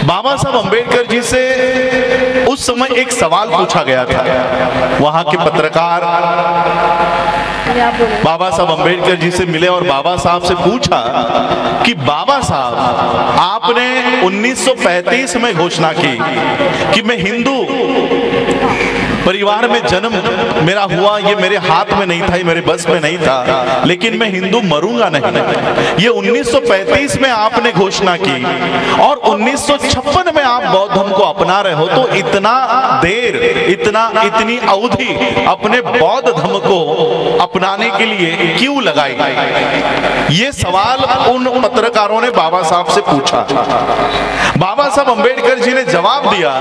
बाबा साहब अंबेडकर जी से उस समय एक सवाल पूछा गया था। वहां के पत्रकार बाबा साहब अंबेडकर जी से मिले और बाबा साहब से पूछा कि बाबा साहब, आपने 1935 में घोषणा की कि मैं हिंदू परिवार में जन्म मेरा हुआ, ये मेरे हाथ में नहीं था, ये मेरे बस में नहीं था, लेकिन मैं हिंदू मरूंगा नहीं। ये 1935 में आपने घोषणा की और 1956 में आप बौद्ध धर्म को अपना रहे हो, तो इतना देर, इतनी अवधि अपने बौद्ध धर्म को अपनाने के लिए क्यों लगाई? ये सवाल उन पत्रकारों ने बाबा साहब से पूछा। बाबा साहब अंबेडकर जी ने जवाब दिया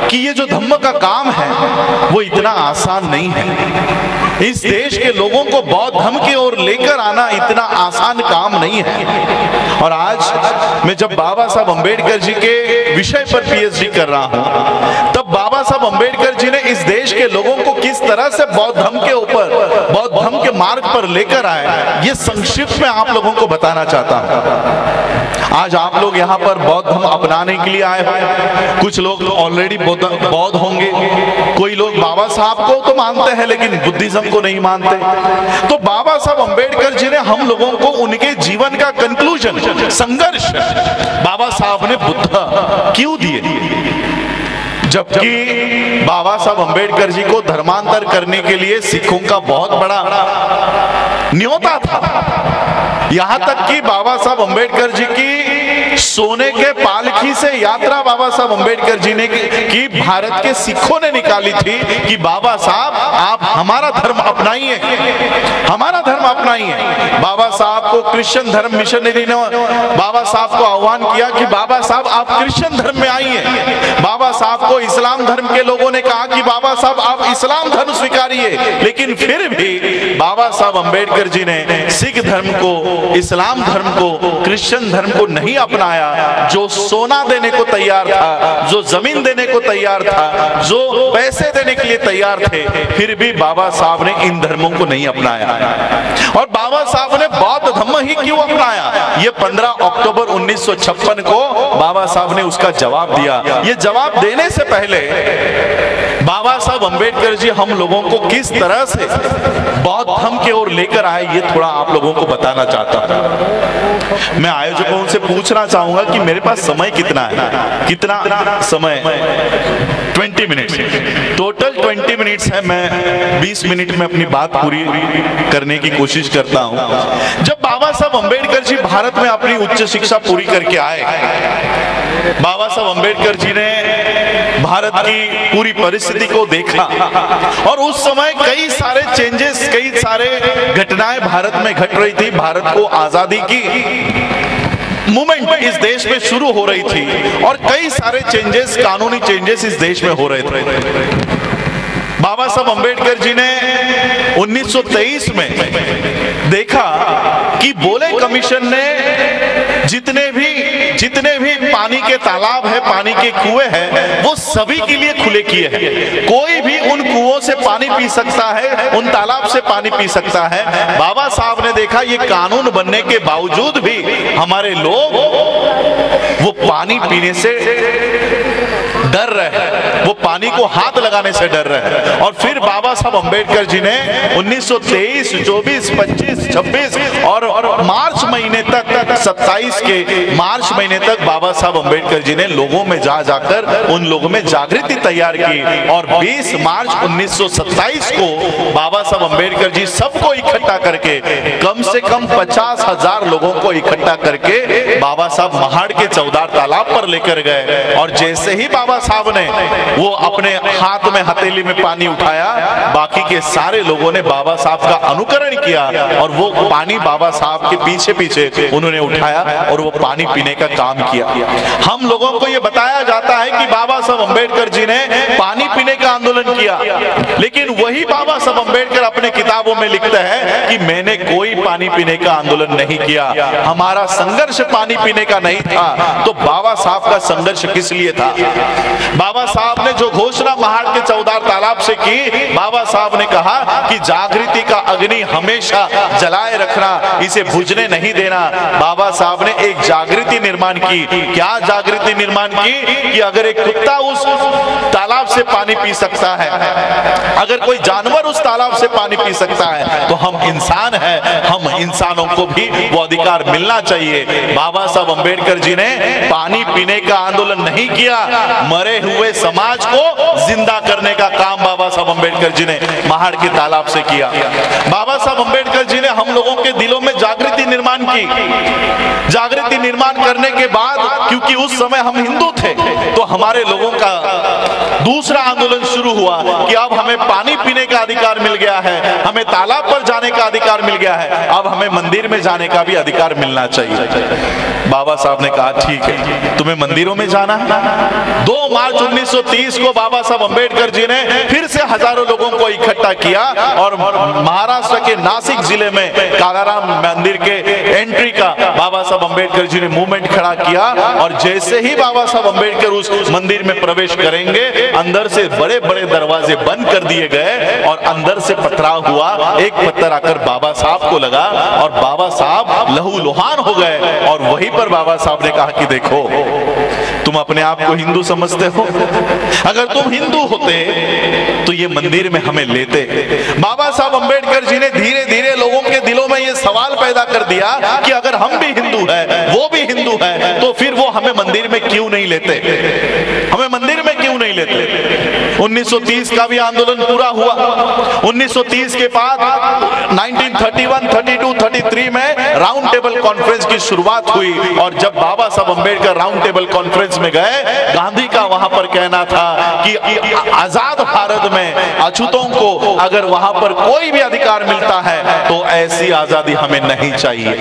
कि ये जो धम्म का काम है वो इतना आसान नहीं है। इस देश के लोगों को बौद्ध धर्म की ओर लेकर आना इतना आसान काम नहीं है। और आज मैं जब बाबा साहब अंबेडकर जी के विषय पर पीएचडी कर रहा हूं, तब बाबा साहब अंबेडकर जी ने इस देश के लोगों को किस तरह से बौद्ध धर्म के ऊपर, बौद्ध धर्म के मार्ग पर लेकर आए, ये संक्षिप्त में आप लोगों को बताना चाहता हूं। आज आप लोग यहाँ पर बौद्ध धर्म अपनाने के लिए आए हो। कुछ लोग ऑलरेडी बौद्ध होंगे, कोई लोग बाबा साहब को तो मानते हैं लेकिन बुद्धिज्म को नहीं मानते। तो बाबा साहब अंबेडकर जी ने हम लोगों को उनके जीवन का कंक्लूजन, संघर्ष बाबा साहब ने बुद्ध क्यों दिए? जबकि बाबा साहब अंबेडकर जी को धर्मांतर करने के लिए सिखों का बहुत बड़ा न्योता था। यहां तक कि बाबा साहब अंबेडकर जी की सोने के पालकी से यात्रा बाबा साहब अंबेडकर जी ने की भारत के सिखों ने निकाली थी कि बाबा साहब आप हमारा धर्म अपनाइए, हमारा धर्म अपनाइए। बाबा साहब को क्रिश्चियन धर्म मिशनरी ने बाबा साहब को आह्वान किया कि बाबा साहब आप क्रिश्चियन धर्म में आइए। बाबा साहब को इस्लाम धर्म के लोगों ने कहा कि बाबा साहब आप इस्लाम धर्म स्वीकारिए, लेकिन फिर भी बाबा साहब अंबेडकर जी ने सिख धर्म को, इस्लाम धर्म को, क्रिश्चियन धर्म को नहीं अपनाया। जो सोना देने को तैयार था, जो जमीन देने को तैयार था, जो पैसे देने के लिए तैयार थे, फिर भी बाबा साहब ने इन धर्मों को नहीं अपनाया। और बाबा साहब ने बौद्ध धर्म ही क्यों अपनाया? ये 15 अक्टूबर 1956 को बाबा साहब ने उसका जवाब दिया। ये जवाब देने से पहले बाबा साहब अंबेडकर जी हम लोगों को किस तरह से बौद्ध धर्म की ओर लेकर आए, ये थोड़ा आप लोगों को बताना चाहता हूं। मैं आयोजकों से पूछना चाहूंगा कि मेरे पास समय कितना है? कितना समय? 20 मिनट्स, टोटल 20 मिनट्स है। मैं 20 मिनट में अपनी बात पूरी करने की कोशिश करता हूं। जब बाबा साहब अंबेडकर जी भारत में अपनी उच्च शिक्षा पूरी करके आए, बाबा साहब अंबेडकर जी ने भारत की पूरी परिस्थिति को देखा और उस समय कई सारे चेंजेस, कई सारे घटनाएं भारत में घट रही थी। भारत को आजादी की मूवमेंट इस देश में शुरू हो रही थी और कई सारे चेंजेस, कानूनी चेंजेस इस देश में हो रहे थे। बाबा साहब अंबेडकर जी ने 1923 में देखा कि बोले कमीशन ने जितने भी पानी के तालाब है, पानी के कुएं हैं, वो सभी के लिए खुले किए हैं। कोई भी उन कुओं से पानी पी सकता है, उन तालाब से पानी पी सकता है। बाबा साहब ने देखा ये कानून बनने के बावजूद भी हमारे लोग वो पानी पीने से डर रहे हैं, वो पानी को हाथ लगाने से डर रहे हैं। और फिर बाबा साहब अंबेडकर जी ने 1923, 24, 25, 26 और मार्च महीने तक, 27 के मार्च महीने तक बाबा साहब अंबेडकर जी ने लोगों में जाकर उन लोगों में जागृति तैयार की। और 20 मार्च 1927 को बाबा साहब अंबेडकर जी सबको इकट्ठा करके, कम से कम 50,000 लोगों को इकट्ठा करके बाबा साहब महाड़ के चौदार तालाब पर लेकर गए। और जैसे ही बाबा साहब ने वो अपने हाथ में हथेली में पानी उठाया, बाकी के सारे लोगों ने बाबा साहब का अनुकरण किया और वो पानी बाबा साहब के पीछे पीछे उन्होंने उठाया और वो पानी पीने का काम किया। हम लोगों को ये बताया जाता है कि बाबा साहब अंबेडकर जी ने पानी पीने का आंदोलन किया, लेकिन वही बाबा साहब अंबेडकर अपने किताबों में लिखते हैं कि मैंने कोई पानी पीने का आंदोलन नहीं किया, हमारा संघर्ष पानी पीने का नहीं था। तो बाबा साहब का संघर्ष किस लिए था? बाबा साहब ने जो घोषणा महाड़ के चौदार तालाब से की, बाबा साहब ने कहा कि जागृति का अग्नि हमेशा जलाए रखना, इसे बुझने नहीं देना। बाबा साहब ने एक जागृति निर्माण की। क्या जागृति निर्माण की? कि अगर एक कुत्ता उस तालाब से पानी पी सकता है, अगर कोई जानवर उस तालाब से पानी पी सकता है, तो हम इंसान हैं, हम इंसानों को भी वो अधिकार मिलना चाहिए। बाबा साहब अंबेडकर जी ने पानी पीने का आंदोलन नहीं किया, मरे हुए समाज को जिंदा करने का काम बाबा साहब अंबेडकर जी ने महाड़ के तालाब से किया। बाबा साहब अंबेडकर जी ने हम लोगों के दिलों में जागृति निर्माण की। जागृति निर्माण करने के बाद, क्योंकि उस समय हम हिंदू थे, तो हमारे लोगों का दूसरा आंदोलन शुरू हुआ कि अब हमें पानी पीने का अधिकार मिल गया है, हमें तालाब पर जाने का अधिकार मिल गया है, अब हमें मंदिर में जाने का भी अधिकार मिलना चाहिए। बाबा साहब ने कहा ठीक है, तुम्हें मंदिरों में जाना है। 2 मार्च 1930 को बाबा साहब अंबेडकर जी ने फिर से हजारों लोगों को इकट्ठा किया और महाराष्ट्र के नासिक जिले में कालाराम मंदिर के एंट्री का बाबा साहब अंबेडकर जी ने मूवमेंट खड़ा किया। और जैसे ही बाबा साहब अंबेडकर उस मंदिर में प्रवेश करेंगे, अंदर से बड़े बड़े दरवाजे बंद कर दिए गए और अंदर से पथराव हुआ। एक पत्थर आकर बाबा साहब को लगा और बाबा साहब लहूलुहान हो गए। और वहीं पर बाबा साहब ने कहा कि देखो, तुम अपने आप को हिंदू समझते हो, अगर तुम हिंदू होते तो ये मंदिर में हमें लेते। बाबा साहब अंबेडकर जी ने धीरे धीरे लोगों के दिलों में ये सवाल पैदा कर दिया कि अगर हम भी हिंदू हैं, वो भी हिंदू है, तो फिर वो हमें मंदिर में क्यों नहीं लेते, हमें मंदिर में क्यों नहीं लेते। 1930 का भी आंदोलन पूरा हुआ। 1930 के बाद 1931, 32, 33 में राउंड टेबल कॉन्फ्रेंस की शुरुआत हुई। और जब बाबा साहब अंबेडकर राउंड टेबल कॉन्फ्रेंस में गए, गांधी का वहां पर कहना था कि आजाद भारत में अछूतों को अगर वहां पर कोई भी अधिकार मिलता है तो ऐसी आजादी हमें नहीं चाहिए।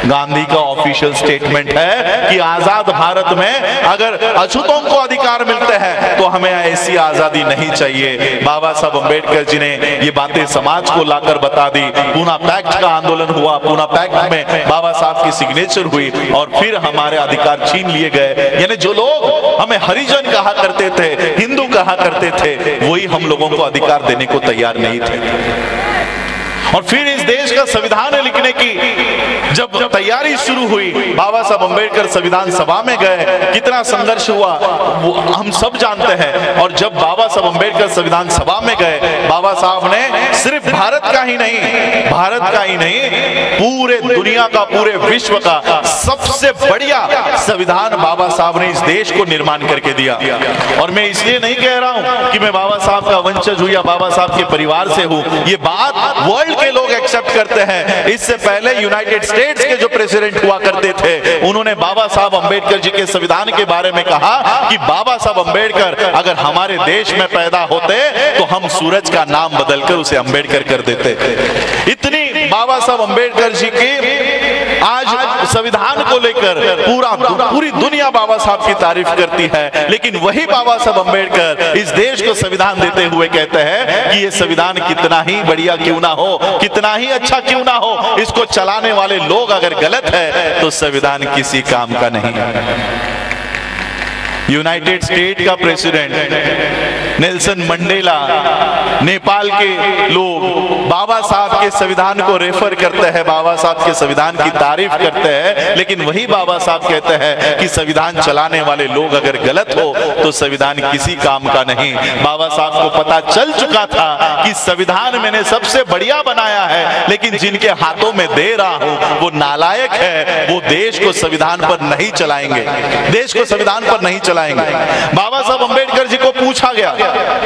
गांधी का ऑफिशियल स्टेटमेंट है कि आजाद भारत में अगर अछूतों को अधिकार मिलते हैं तो हमें ऐसी आजादी नहीं चाहिए। बाबा साहब अंबेडकर जी ने ये बातें समाज को लाकर बता दी। पूना पैक्ट का आंदोलन हुआ। पूना पैक्ट में बाबा साहब की सिग्नेचर हुई और फिर हमारे अधिकार छीन लिए गए। यानी जो लोग हमें हरिजन कहा करते थे, हिंदू कहा करते थे, वही हम लोगों को अधिकार देने को तैयार नहीं थे। और फिर इस देश का संविधान लिखने की जब तैयारी शुरू हुई, बाबा साहब अंबेडकर संविधान सभा में गए। कितना संघर्ष हुआ वो हम सब जानते हैं। और जब बाबा साहब अंबेडकर संविधान सभा में गए, बाबा साहब ने सिर्फ भारत का ही नहीं, पूरे दुनिया का, पूरे विश्व का सबसे बढ़िया संविधान बाबा साहब ने इस देश को निर्माण करके दिया। और मैं इसलिए नहीं कह रहा हूं कि मैं बाबा साहब का वंशज हूं या बाबा साहब के परिवार से हूं। ये बात वर्ल्ड के लोग एक्सेप्ट करते हैं। इससे पहले यूनाइटेड स्टेट्स के जो प्रेसिडेंट हुआ करते थे, उन्होंने बाबा साहब अंबेडकर जी के संविधान के बारे में कहा कि बाबा साहब अंबेडकर अगर हमारे देश में पैदा होते तो हम सूरज का नाम बदलकर उसे अंबेडकर कर देते। इतनी बाबा साहब अंबेडकर जी की आज संविधान को लेकर पूरी दुनिया बाबा साहब की तारीफ करती है। लेकिन वही बाबा साहब अंबेडकर इस देश को संविधान देते हुए कहते हैं कि ये संविधान कितना ही बढ़िया क्यों ना हो, कितना ही अच्छा क्यों ना हो, इसको चलाने वाले लोग अगर गलत है तो संविधान किसी काम का नहीं है। यूनाइटेड स्टेट का प्रेसिडेंट नेल्सन मंडेला, नेपाल के लोग बाबा साहब के संविधान को रेफर करते हैं, बाबा साहब के संविधान की तारीफ करते हैं। लेकिन वही बाबा साहब कहते हैं कि संविधान चलाने वाले लोग अगर गलत हो तो संविधान किसी काम का नहीं। बाबा साहब को पता चल चुका था कि संविधान मैंने सबसे बढ़िया बनाया है, लेकिन जिनके हाथों में दे रहा हूं वो नालायक है, वो देश को संविधान पर नहीं चलाएंगे, देश को संविधान पर नहीं चलाएंगे। बाबा साहब अंबेडकर जी को पूछा गया,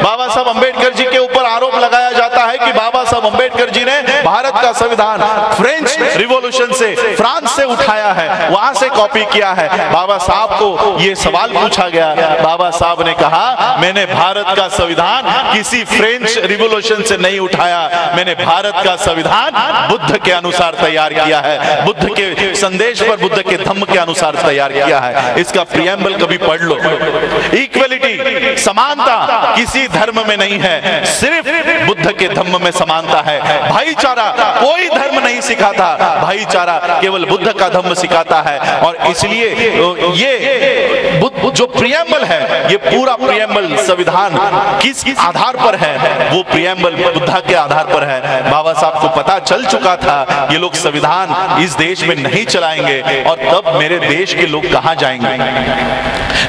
बाबा साहब अंबेडकर जी के ऊपर आरोप लगाया जाता है कि बाबा साहब अंबेडकर जी ने भारत का संविधान फ्रेंच रिवॉल्यूशन से, फ्रांस से उठाया है, वहां से कॉपी किया है। बाबा साहब को यह सवाल पूछा गया, बाबा साहब ने कहा मैंने भारत का संविधान किसी फ्रेंच रिवॉल्यूशन से नहीं उठाया, मैंने भारत का संविधान बुद्ध के अनुसार तैयार किया है, बुद्ध के संदेश पर, बुद्ध के धम्म के अनुसार तैयार किया है। इसका प्रियम्बल कभी पढ़ लो। इक्वलिटी, समानता किसी धर्म में नहीं है, सिर्फ बुद्ध के धम्म में समानता है। भाईचारा कोई धर्म नहीं सिखाता, भाईचारा केवल बुद्ध का धम्म सिखाता है। और इसलिए ये जो प्रियम्बल है, ये पूरा प्रियम्बल संविधान किस आधार पर है? वो प्रियम्बल बुद्धा के आधार पर है। बाबा साहब को पता चल चुका था ये लोग संविधान इस देश में नहीं चलाएंगे, और तब मेरे देश के लोग कहां जाएंगे?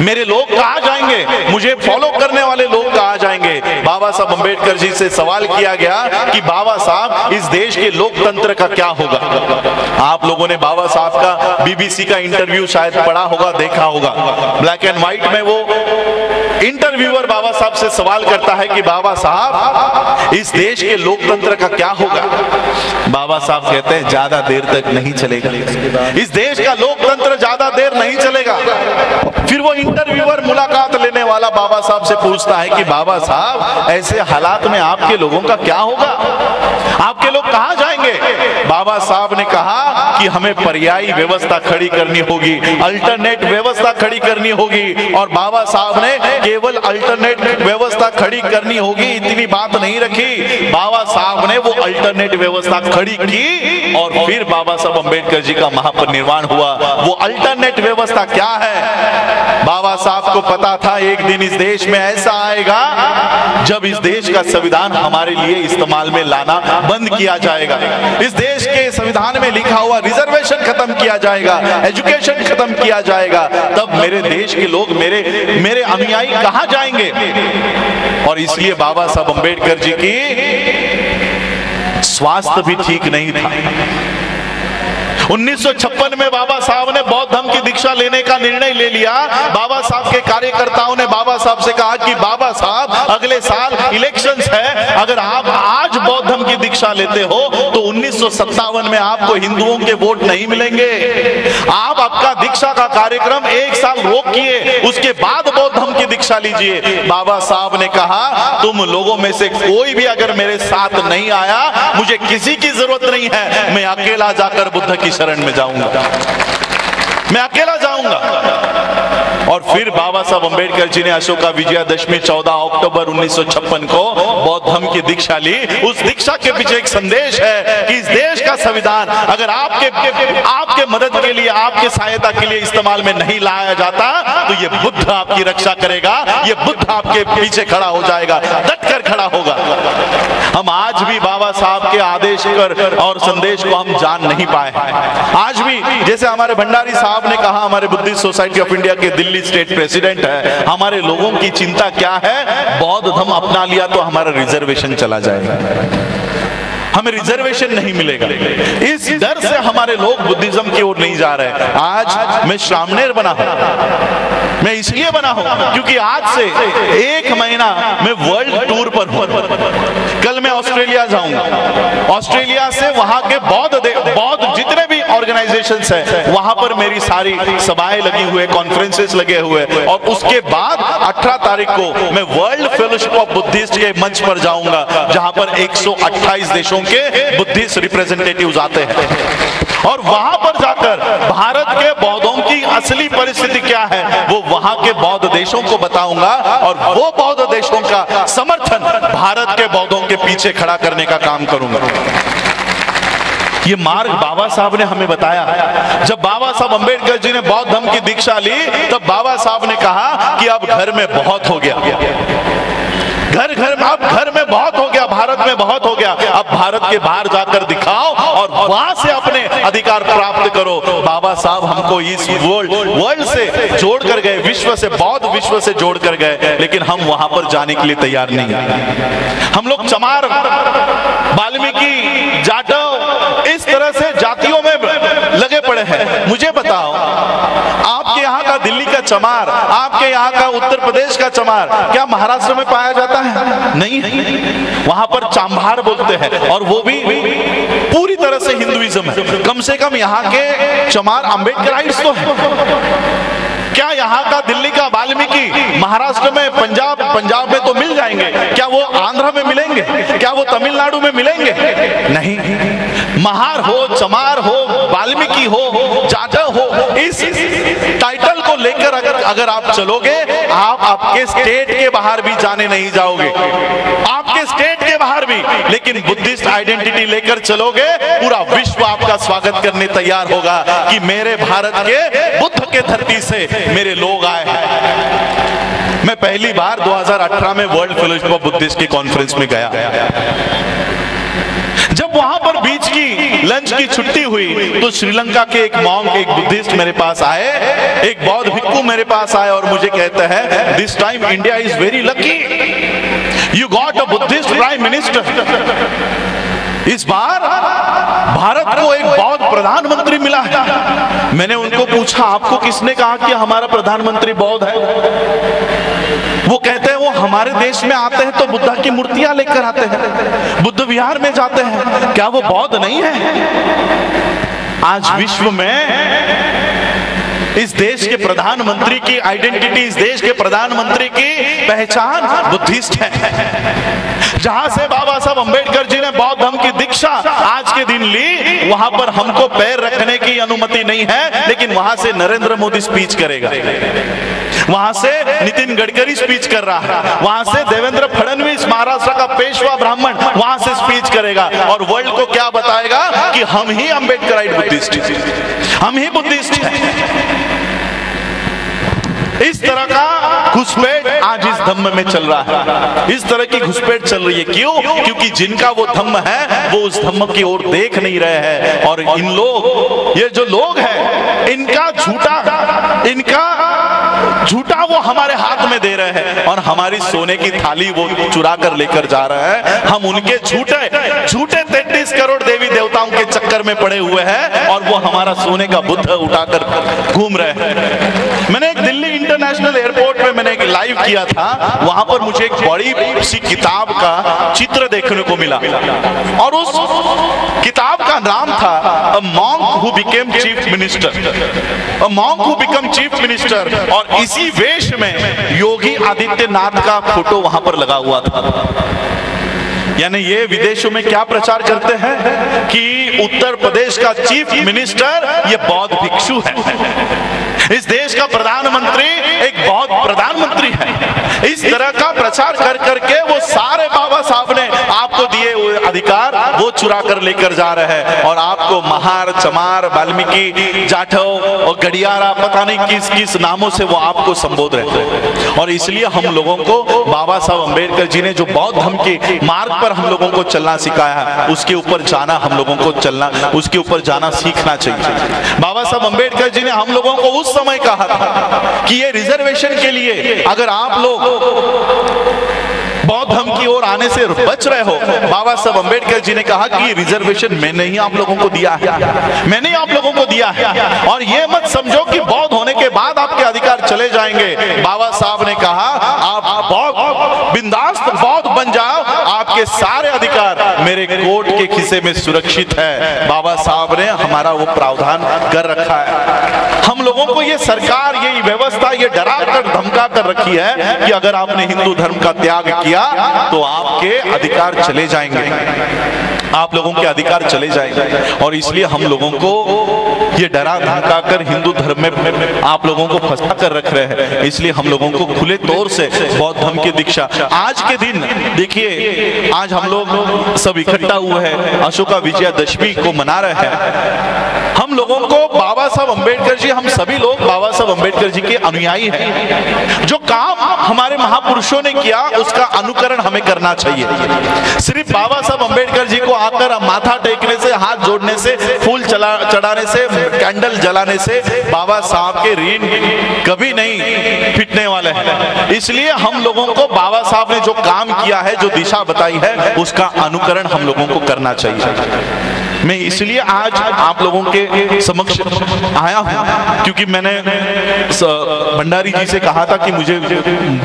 मेरे लोग कहां जाएंगे? मुझे फॉलो करने वाले लोग कहां जाएंगे? बाबा साहब अंबेडकर जी से सवाल किया गया कि बाबा साहब इस देश के लोकतंत्र का क्या होगा? आप लोगों ने बाबा साहब का बीबीसी का इंटरव्यू शायद पढ़ा होगा, देखा होगा। ब्लैक एंड व्हाइट में वो इंटरव्यूअर बाबा साहब से सवाल करता है कि बाबा साहब इस देश के लोकतंत्र का क्या होगा? बाबा साहब कहते हैं ज्यादा देर तक नहीं चलेगा, इस देश का लोकतंत्र ज्यादा देर नहीं चलेगा। फिर वो इंटरव्यूअर मुलाकात लेने वाला बाबा साहब से पूछता है कि बाबा साहब ऐसे हालात में आपके लोगों का क्या होगा? आपके लोग कहां जाएंगे? बाबा साहब ने कहा कि हमें पर्यायी व्यवस्था खड़ी करनी होगी, अल्टरनेट व्यवस्था खड़ी करनी होगी। और बाबा साहब ने केवल अल्टरनेट व्यवस्था खड़ी करनी होगी इतनी बात नहीं रखी, बाबा साहब ने वो अल्टरनेट व्यवस्था खड़ी की और फिर बाबा साहब अंबेडकर जी का महापरिनिर्वाण हुआ। वो अल्टरनेट व्यवस्था क्या है? बाबा साहब को पता था एक दिन इस देश में ऐसा आएगा जब इस देश का संविधान हमारे लिए इस्तेमाल में लाना बंद किया जाएगा, इस देश के संविधान में लिखा हुआ रिजर्वेशन खत्म किया जाएगा, एजुकेशन खत्म किया जाएगा। तब मेरे देश के लोग, मेरे अनुयायी कहां जाएंगे? और इसलिए बाबा साहब अंबेडकर जी की स्वास्थ्य भी ठीक नहीं था। 1956 में बाबा साहब ने बौद्ध धर्म की दीक्षा लेने का निर्णय ले लिया। बाबा साहब के कार्यकर्ताओं ने बाबा साहब से कहा कि बाबा साहब अगले साल इलेक्शंस है, अगर आप आज बौद्ध धर्म की दीक्षा लेते हो तो 1957 में आपको हिंदुओं के वोट नहीं मिलेंगे। आप आपका दीक्षा का कार्यक्रम एक साल रोकिए, उसके बाद बौद्ध धर्म की दीक्षा लीजिए। बाबा साहब ने कहा तुम लोगों में से कोई भी अगर मेरे साथ नहीं आया, मुझे किसी की जरूरत नहीं है, मैं अकेला जाकर बुद्ध की शरण में जाऊंगा, मैं अकेला जाऊंगा। और फिर बाबा साहब अंबेडकर जी ने अशोका विजयादशमी 14 अक्टूबर 1956 को बौद्ध धर्म की दीक्षा ली। उस दीक्षा के पीछे एक संदेश है कि इस देश का संविधान अगर आपके मदद के लिए, आपके सहायता के लिए इस्तेमाल में नहीं लाया जाता तो ये बुद्ध आपकी रक्षा करेगा, ये बुद्ध आपके पीछे खड़ा हो जाएगा, डटकर खड़ा होगा। हम आज भी बाबा साहब के आदेश और संदेश को हम जान नहीं पाए। आज भी जैसे हमारे भंडारी साहब ने कहा, हमारे बुद्धिस्ट सोसाइटी ऑफ इंडिया के दिल्ली स्टेट प्रेसिडेंट है, हमारे लोगों की चिंता क्या है? बौद्ध धर्म अपना लिया तो हमारा रिजर्वेशन चला जाएगा, हमें रिजर्वेशन नहीं मिलेगा। इस डर से हमारे लोग बुद्धिज्म की ओर नहीं जा रहे। आज मैं श्रामणेर बना हूं, मैं इसलिए बना हूं क्योंकि आज से 1 महीना मैं वर्ल्ड टूर पर हूं। कल मैं ऑस्ट्रेलिया जाऊंगा, ऑस्ट्रेलिया से वहां के बौद्ध जितने भी ऑर्गेनाइजेशंस हैं वहां पर मेरी सारी सभाएं लगी हुए, कॉन्फ्रेंसेस लगे हुए। और उसके बाद 18 तारीख को मैं वर्ल्ड फेलोशिप ऑफ बुद्धिस्ट के मंच पर जाऊंगा, जहां पर 128 देशों के बुद्धिस्ट रिप्रेजेंटेटिव्स आते हैं। और वहां पर जाकर भारत के बौद्धों की असली परिस्थिति क्या है वो वहां के बौद्ध देशों को बताऊंगा, और वो बौद्ध देशों का समर्थन भारत के बौद्धों के पीछे खड़ा करने का काम करूंगा। ये मार्ग बाबा साहब ने हमें बताया। जब बाबा साहब अंबेडकर जी ने बौद्ध धर्म की दीक्षा ली तब बाबा साहब ने कहा कि अब घर में बहुत हो गया, घर में बहुत हो गया, भारत में बहुत हो गया, अब भारत के बाहर जाकर दिखाओ और वहां से अपने अधिकार प्राप्त करो। बाबा साहब हमको इस वर्ल्ड से जोड़ कर गए, विश्व से, बौद्ध विश्व से जोड़ कर गए, लेकिन हम वहां पर जाने के लिए तैयार नहीं है। हम लोग चमार, वाल्मीकि, जाटव, इस तरह से जातियों में लगे पड़े हैं। मुझे बताओ, आपके यहाँ का दिल्ली का चमार, आपके यहाँ का उत्तर प्रदेश का चमार क्या महाराष्ट्र में पाया जाता है? नहीं, वहां पर चांभार बोलते हैं, और वो भी पूरी तरह से हिंदुइज्म है। कम से कम यहाँ के चमार अम्बेडकराइट्स तो है। क्या यहाँ का दिल्ली का वाल्मीकि महाराष्ट्र में, पंजाब में तो मिल जाएंगे, क्या वो आंध्र में मिलेंगे? क्या वो तमिलनाडु में मिलेंगे? नहीं। महार हो, चमार हो, वाल्मीकि हो, जाटव हो, इस टाइटल को लेकर अगर आप चलोगे, आप आपके स्टेट के बाहर भी जाने नहीं जाओगे, आपके स्टेट के बाहर भी, लेकिन बुद्धिस्ट आइडेंटिटी लेकर चलोगे, पूरा विश्व आपका स्वागत करने तैयार होगा कि मेरे भारत के बुद्ध के धरती से मेरे लोग आए हैं। मैं पहली बार 2018 में वर्ल्ड फेलोशिप ऑफ बुद्धिस्ट की कॉन्फ्रेंस में गया। जब वहां पर बीच की लंच की छुट्टी हुई तो श्रीलंका के एक मॉन्क, एक बुद्धिस्ट मेरे पास आए, एक बौद्ध भिक्खु मेरे पास आए और मुझे कहते हैं, this time India is very lucky, you got a Buddhist prime minister. इस बार भारत को एक बौद्ध प्रधानमंत्री मिला है। मैंने उनको पूछा, आपको किसने कहा कि हमारा प्रधानमंत्री बौद्ध है? वो कहते हैं, वो हमारे देश में आते हैं तो बुद्धा की मूर्तियां लेकर आते हैं, बुद्ध विहार में जाते हैं, क्या वो बौद्ध नहीं है? आज विश्व में इस देश के प्रधानमंत्री की आइडेंटिटी, इस देश के प्रधानमंत्री की पहचान बुद्धिस्ट है। जहां से बाबा साहब अंबेडकर जी ने बौद्ध धर्म की दीक्षा आज के दिन ली, वहां पर हमको पैर रखने की अनुमति नहीं है, लेकिन वहां से नरेंद्र मोदी स्पीच करेगा, वहां से नितिन गडकरी स्पीच कर रहा है, वहां से देवेंद्र फडणवीस महाराष्ट्र का पेशवा ब्राह्मण वहां से स्पीच करेगा और वर्ल्ड को क्या बताएगा कि हम ही अंबेडकराइट बुद्धिस्ट, हम ही बुद्धिस्ट हैं। इस तरह का घुसपैठ आज इस धम्म में चल रहा है, इस तरह की घुसपैठ चल रही है। क्यों? क्योंकि जिनका वो धम्म है वो उस धम्म की ओर देख नहीं रहे हैं और इन लोग, ये जो लोग हैं, इनका झूठा वो हमारे हाथ में दे रहे हैं और हमारी सोने की थाली वो चुरा कर लेकर जा रहे हैं। हम उनके झूठे 33 करोड़ देवी देवताओं के चक्कर में पड़े हुए हैं और वो हमारा सोने का बुद्ध उठाकर घूम रहे हैं। मैंने एक दिल्ली इंटरनेशनल एयरपोर्ट पे मैंने एक लाइव किया था, वहां पर मुझे एक बड़ी सी किताब का चित्र देखने को मिला और उस किताब का नाम था a monk who became chief minister, a monk who become chief minister. और इसी वेश में योगी आदित्यनाथ का फोटो वहां पर लगा हुआ था। यानी ये विदेशों में क्या प्रचार करते हैं कि उत्तर प्रदेश का चीफ मिनिस्टर ये बौद्ध भिक्षु है, इस देश का प्रधानमंत्री एक बौद्ध प्रधानमंत्री है। इस तरह का प्रचार कर करके वो सारे बाबा साहब ने आपको दिए हुए अधिकार वो चुरा कर लेकर जा रहे हैं और आपको महार, चमार, वाल्मीकि, जाठव और गडियारा, पता नहीं किस किस नामों से वो आपको संबोध रहे हैं। और इसलिए हम लोगों को बाबा साहब अंबेडकर जी ने जो बौद्ध धर्म के मार्ग पर हम लोगों को चलना सिखाया है, उसके ऊपर जाना हम लोगों को चलना, उसके ऊपर जाना सीखना चाहिए। बाबा साहब अंबेडकर जी ने हम लोगों को उस समय कहा था कि ये रिजर्वेशन के लिए अगर आप लोग बौद्ध धर्म की ओर आने से बच रहे हो, बाबा साहब अंबेडकर जी ने कहा कि ये रिजर्वेशन मैंने ही आप लोगों को दिया है, मैंने ही आप लोगों को दिया है और ये मत समझो कि बौद्ध होने के बाद आपके अधिकार चले जाएंगे। बाबा साहब ने कहा आप बौद्ध बिंदास बौद्ध बन जाओ, आपके सारे अधिकार मेरे कोर्ट के खिस्से में सुरक्षित है। बाबा साहब ने हमारा वो प्रावधान कर रखा है। हम लोगों को ये सरकार, ये व्यवस्था ये डरा कर धमका कर रखी है कि अगर आपने हिंदू धर्म का त्याग किया तो आपके अधिकार चले जाएंगे, आप लोगों के अधिकार चले जाएंगे। और इसलिए हम लोगों को ये डरा धमका कर हिंदू धर्म में आप लोगों को फंसा कर रख रहे हैं। इसलिए हम लोगों को खुले तौर से बौद्ध धर्म की दीक्षा आज के दिन देखिए, आज हम लोग सब इकट्ठा हुए हैं, अशोका विजयादशमी को मना रहे हैं। हम लोगों को बाबा साहब अंबेडकर जी, हम सभी लोग बाबा साहब अंबेडकर जी के अनुयायी हैं। जो काम हमारे महापुरुषों ने किया उसका अनुकरण हमें करना चाहिए। सिर्फ बाबा साहब अंबेडकर जी को आकर माथा टेकने से, हाथ जोड़ने से, फूल चढ़ाने से, कैंडल जलाने से बाबा साहब के ऋण कभी नहीं फिटने वाले हैं। इसलिए हम लोगों को बाबा साहब ने जो काम किया है, जो दिशा बताई है, उसका अनुकरण हम लोगों को करना चाहिए। मैं इसलिए आज आप लोगों के समक्ष आया हूं क्योंकि मैंने भंडारी जी से कहा था कि मुझे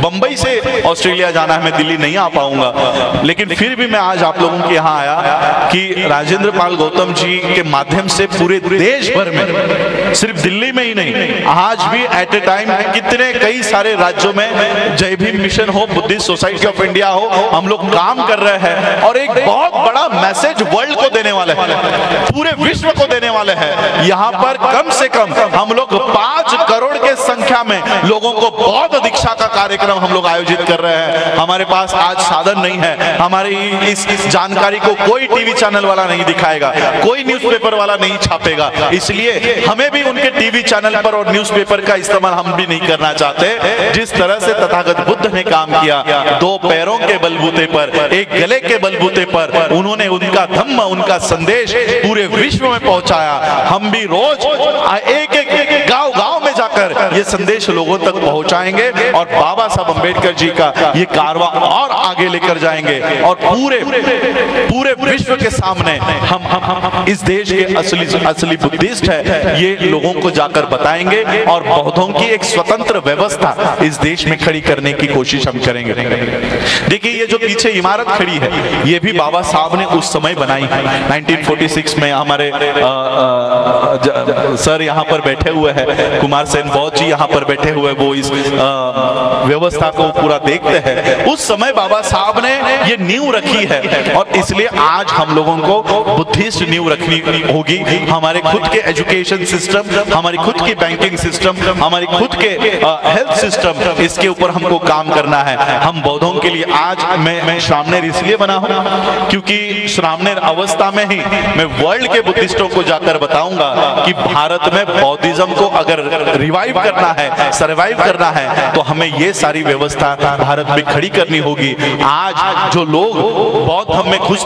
बंबई से ऑस्ट्रेलिया जाना है, मैं दिल्ली नहीं आ पाऊंगा, लेकिन फिर भी मैं आज आप लोगों के यहाँ आया कि राजेंद्र पाल गौतम जी के माध्यम से पूरे देश भर में, सिर्फ दिल्ली में ही नहीं, आज भी एट ए टाइम कितने कई सारे राज्यों में जय भीम मिशन हो, बुद्धिस्ट सोसाइटी ऑफ इंडिया हो, हम लोग काम कर रहे हैं और एक बहुत बड़ा मैसेज वर्ल्ड को देने वाले हैं, पूरे विश्व को देने वाले हैं। यहाँ पर कम से कम हम लोग 5 करोड़ के संख्या में लोगों को बौद्ध दीक्षा का कार्यक्रम हम लोग आयोजित कर रहे हैं। हमारे पास आज साधन नहीं है, हमारी इस जानकारी को कोई टीवी चैनल वाला नहीं दिखाएगा, कोई न्यूज़पेपर वाला नहीं छापेगा, इसलिए हमें भी उनके टीवी चैनल पर और न्यूज़पेपर का इस्तेमाल हम भी नहीं करना चाहते। जिस तरह से तथागत बुद्ध ने काम किया, दो पैरों के बलबूते पर, एक गले के बलबूते पर उन्होंने उनका धम्म, उनका संदेश पूरे विश्व में पहुंचाया। हम भी रोज एक एक गांव में जाकर ये संदेश लोगों तक पहुंचाएंगे और बाबा साहब अंबेडकर जी का ये कारवां और आगे लेकर जाएंगे और पूरे विश्व के सामने हम इस देश के असली बुद्धिस्ट है ये लोगों को जाकर बताएंगे और बौद्धों की एक स्वतंत्र व्यवस्था इस देश में खड़ी करने की कोशिश हम करेंगे। देखिए ये जो पीछे इमारत खड़ी है ये भी बाबा साहब ने उस समय बनाई 1946 में। हमारे सर यहाँ पर बैठे हुए हैं, कुमार सेन बौद्ध जी यहाँ पर बैठे हुए, वो इस व्यवस्था को पूरा देखते हैं। उस समय बाबा साहब ने ये नींव रखी है और इसलिए आज हम लोगों को बुद्धिस्ट नींव रखनी होगी। हमारे खुद के एजुकेशन सिस्टम, हमारी खुद की बैंकिंग सिस्टम, हमारी खुद के हेल्थ सिस्टम, इसके ऊपर हमको काम करना है। हम बौद्धों के लिए आज मैं श्रामणेर इसलिए बना हूं क्योंकि श्रामणेर अवस्था में ही मैं वर्ल्ड के बुद्धिस्टों को जाकर बताऊंगा कि भारत में बौद्धिज्म को अगर रिवाइव करना है, सर्वाइव करना है, तो हमें ये सारी व्यवस्था भारत में खड़ी करनी होगी। आज जो लोग बौद्ध हम में घुस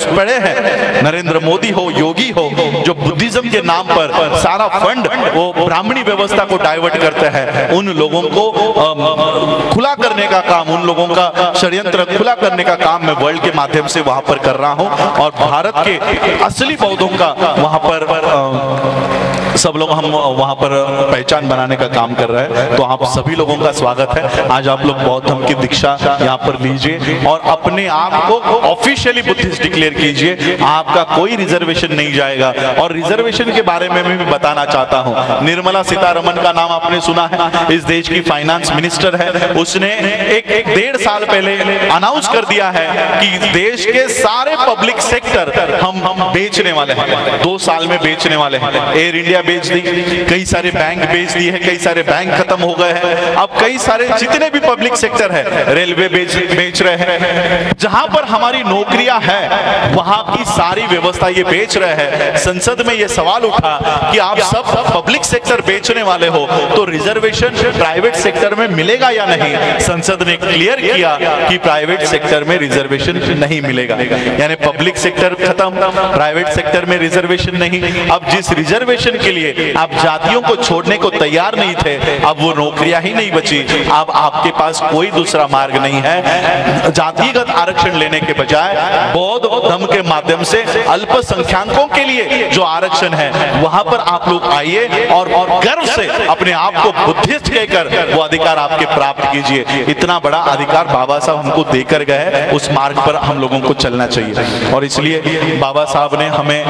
पड़े हैं, नरेंद्र मोदी हो, योगी हो, जो बुद्धिज्म के नाम पर सारा फंड वो ब्राह्मणी व्यवस्था को डाइवर्ट करते हैं, उन लोगों को खुला करने का काम, उन लोगों का षड्यंत्र खुला करने का काम मैं वर्ल्ड के माध्यम से वहां पर कर रहा हूं और भारत के असली बौद्धों का वहां पर सब लोग हम वहां पर पहचान बनाने का काम कर रहे हैं। तो आप सभी लोगों का स्वागत है। आज आप लोग बौद्ध धर्म की दीक्षा यहाँ पर लीजिए और अपने आप को ऑफिशियली बुद्धिस्ट डिक्लेयर कीजिए। आपका कोई रिजर्वेशन नहीं जाएगा। और रिजर्वेशन के बारे में मैं बताना चाहता हूँ, निर्मला सीतारमण का नाम आपने सुना है, इस देश की फाइनेंस मिनिस्टर है। उसने एक 1.5 साल पहले अनाउंस कर दिया है कि देश के सारे पब्लिक सेक्टर हम बेचने वाले हैं, 2 साल में बेचने वाले हैं। एयर इंडिया बेच दी, कई सारे बैंक बेच दिए हैं, कई सारे बैंक खत्म हो गए हैं। अब कई सारे जितने भी पब्लिक सेक्टर है, रेलवे बेच रहे हैं, जहां पर हमारी नौकरियां हैं वहां की सारी व्यवस्था ये बेच रहे हैं। संसद में ये सवाल उठा कि आप सब पब्लिक सेक्टर बेचने वाले हो तो रिजर्वेशन प्राइवेट सेक्टर में मिलेगा या नहीं। संसद ने क्लियर किया कि प्राइवेट सेक्टर में रिजर्वेशन नहीं मिलेगा, यानी पब्लिक सेक्टर खत्म, प्राइवेट सेक्टर में रिजर्वेशन नहीं। अब जिस रिजर्वेशन के लिए आप जातियों को छोड़ने को तैयार नहीं थे, अब वो नौकरियां ही नहीं बची। अब आपके पास कोई दूसरा मार्ग नहीं है। जातिगत आरक्षण लेने के बजाय बौद्ध धर्म के माध्यम से अल्पसंख्यकों के लिए जो आरक्षण है वहां पर आप लोग आइए और गर्व से अपने आप को बुद्धिस्ट कहकर वो अधिकार आपके प्राप्त कीजिए। इतना बड़ा अधिकार बाबा साहब हमको देकर गए, उस मार्ग पर हम लोगों को चलना चाहिए। और इसलिए बाबा साहब ने हमें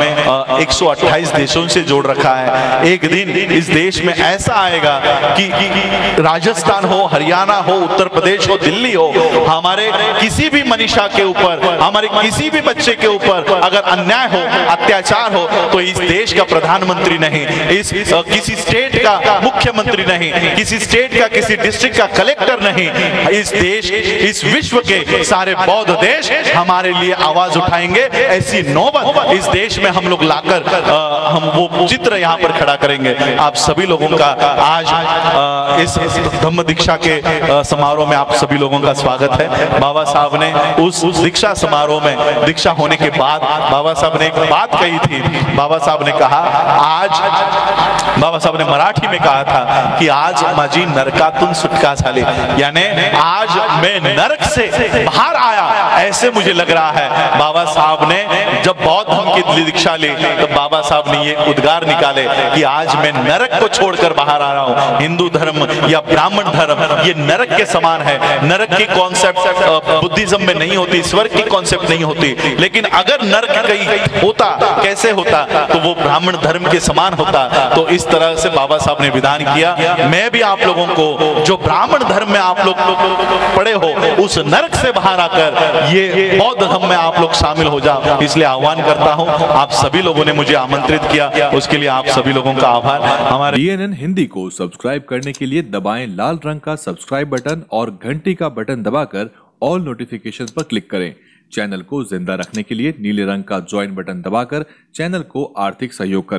128 देशों से जोड़ रखा है। एक दिन इस देश में ऐसा आएगा कि राजस्थान हो, हरियाणा हो, उत्तर प्रदेश हो, दिल्ली हो, हमारे किसी भी मनीषा के ऊपर, हमारे किसी भी बच्चे के ऊपर अगर अन्याय हो, अत्याचार हो, तो इस देश का प्रधानमंत्री नहीं, इस किसी स्टेट का मुख्यमंत्री नहीं, किसी स्टेट का, किसी डिस्ट्रिक्ट का कलेक्टर नहीं, इस देश, इस विश्व के सारे बौद्ध देश हमारे लिए आवाज उठाएंगे। ऐसी नौबत इस देश में हम लोग लाकर हम वो चित्र यहाँ पर खड़ा करेंगे। आप सभी लोगों का आज इस धम्म दीक्षा के समारोह में आप सभी लोगों का स्वागत है। बाबा साहब ने उस दीक्षा समारोह में, दीक्षा होने के बाद बाबा साहब ने एक बात कही थी। बाबा साहब ने कहा, आज बाबा साहब ने मराठी में कहा था कि आज माझी नरकातून सुटका झाली, यानी आज मैं नरक से बाहर आया, ऐसे मुझे लग रहा है। बाबा साहब ने जब बौद्ध धर्म की दीक्षा ली तो बाबा साहब ने ये उद्गार निकाले कि आज मैं नरक को छोड़कर बाहर आ रहा हूँ। हिंदू धर्म या ब्राह्मण धर्म ये नरक के समान है। नरक की कॉन्सेप्ट बुद्धिज्म में नहीं होती, स्वर्ग की कॉन्सेप्ट नहीं होती, लेकिन अगर नरक कहीं होता, कैसे होता, तो वो ब्राह्मण धर्म के समान होता। तो इस तरह से बाबा साहब ने विधान किया। मैं भी आप लोगों को, जो ब्राह्मण धर्म में आप लोग पड़े हो, उस नरक से बाहर आकर ये बौद्ध धर्म में आप लोग शामिल हो जाओ, इसलिए आह्वान करता हूं। आप सभी लोगों ने मुझे आमंत्रित किया, उसके लिए आप सभी लोगों का आभार। हमारे DNN हिंदी को सब्सक्राइब करने के लिए दबाएं लाल रंग का सब्सक्राइब बटन और घंटी का बटन दबाकर ऑल नोटिफिकेशन पर क्लिक करें। चैनल को जिंदा रखने के लिए नीले रंग का ज्वाइन बटन दबाकर चैनल को आर्थिक सहयोग करें।